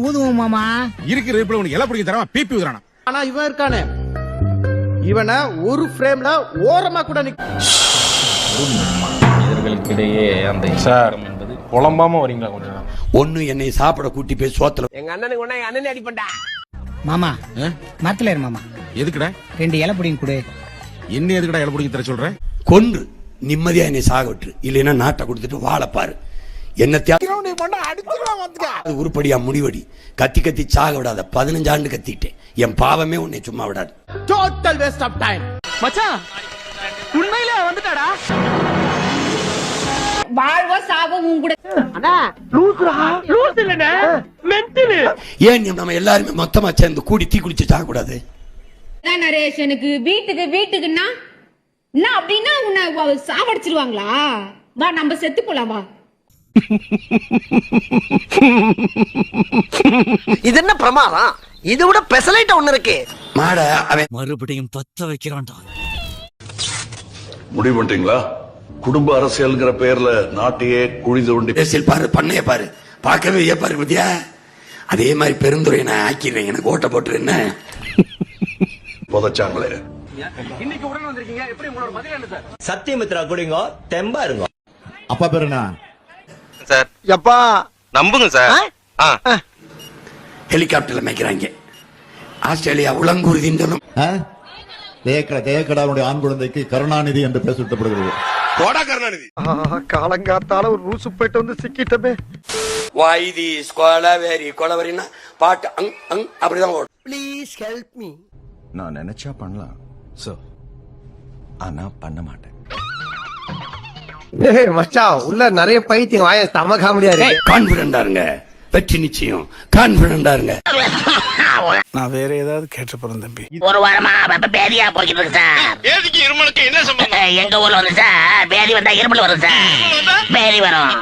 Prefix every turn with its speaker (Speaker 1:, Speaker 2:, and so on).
Speaker 1: ஊதுவோம் மாமா.
Speaker 2: இருக்கிற இப்ப உனக்கு எல்லாம் பிடிக்க தரமா பிபி ஊதுறானா.
Speaker 3: ஆனா இவன் இருக்கானே, இவனை ஒரு ஃப்ரேம்ல ஓரமா கூட
Speaker 4: இதற்கிடையே அந்த
Speaker 5: சார் என்பது குழம்பாம வரீங்களா கொஞ்சம்?
Speaker 6: ஒண்ணு என்னை சாப்பிட கூட்டி போய் சோத்துல
Speaker 3: எங்க அண்ணனுக்கு ஒண்ணா எங்க அண்ணன் அடிப்பண்டா.
Speaker 1: மாமா மரத்துல இரு மாமா.
Speaker 2: எதுக்குடா
Speaker 1: 2 இலை பிடிங்க கொடு.
Speaker 2: என்ன எதுக்குடா எல்லாம் பிடிக்க தர சொல்ற?
Speaker 6: கொன்று நிம்மதியா என்னை சாக விட்டுரு, இல்லைன்னா நாட்டை கொடுத்துட்டு வாழப்பாரு. என்ன உருப்படியா முடிவடி. கத்தி கத்தி சாக விடாத. 15 ஆண்டு கத்திட்டேன். என் பாவமே உன்னை சும்மா விடாது.
Speaker 3: Total waste of time.
Speaker 7: மச்சான் உண்மையிலே வந்துட்டாடா.
Speaker 8: வாழ்வோ சாவோ உன் கூட.
Speaker 7: அண்ணா லூசுடா. லூசு இல்லனே மென்டல்.
Speaker 6: ஏன் நம்ம எல்லாரும் மொத்தமா சேர்ந்து கூடி தீ குளிச்சு சாக கூடாது?
Speaker 8: நரேஷனுக்கு வீட்டுக்குன்னா என்ன அப்படின்னா உன்னை சாவடிச்சிருவாங்களா? வா நம்ம செத்து போலாம் வா.
Speaker 7: இது என்ன பிரமாதம்? இது விட பெசலைட் ஒண்ணு இருக்கு.
Speaker 6: மாட அவன்
Speaker 9: மறுபடியும் பத்த வைக்கிறான்டா.
Speaker 10: முடிவு பண்ணிட்டீங்களா? குடும்ப அரசியல்ங்கிற பேர்ல நாட்டையே குழி தோண்டி
Speaker 6: பேசில் பாரு, பண்ணைய பாரு, பார்க்கவே ஏப்பாரு பத்தியா. அதே மாதிரி பெருந்துரை நான் ஆக்கிறேன். எனக்கு ஓட்ட போட்டு என்ன
Speaker 10: புதைச்சாங்களே.
Speaker 3: இன்னைக்கு உடனே வந்திருக்கீங்க, எப்படி உங்களோட பதில் என்ன சார்?
Speaker 9: சத்தியமித்ரா குடிங்க, தெம்பா இருங்க.
Speaker 10: அப்பா பேரு என்ன
Speaker 4: சார்?
Speaker 3: எப்பா
Speaker 4: நம்புங்க சார்.
Speaker 6: ஹெலிகாப்டர்ல மேய்க்கிறாங்க. ஆஸ்திரேலியா உளங்குருதின்னு சொல்லும்.
Speaker 10: தேக்கடாவுடைய ஆண் குழந்தைக்கு கருணாநிதி என்று பேர் சூட்டப்படுகிறது.
Speaker 3: காலங்காத்தால ஒரு ரூசு போயிட்டு வந்து சிக்கிட்டமே.
Speaker 6: வாய்தி கொலவெறி கொலவெறின்னா பாட்டு அங் அங் அப்படிதான் ஓடும்.
Speaker 7: Please help me.
Speaker 10: நான் நினைச்சா பண்ணலாம் சார், ஆனா பண்ண மாட்டேன்.
Speaker 3: மச்சான் உள்ள நிறைய பைத்தியம் வாய தம காமெடியா இருக்கு.
Speaker 6: கான்பிடண்டா இருங்க, வெற்றி நிச்சயம். கான்பிடண்டா இருங்க.
Speaker 5: நான் வேற ஏதாவது கேட்டு போறேன் தம்பி.
Speaker 7: ஒரு வாரமா பேதியா போயிட்டு இருக்கு சார்.
Speaker 4: பேதிக்கு இருமலுக்கு என்ன சம்பந்தம்?
Speaker 7: எங்க ஊர்ல வந்து சார் பேதி வந்தா இருமல் வரும் சார். பேதி வரும்.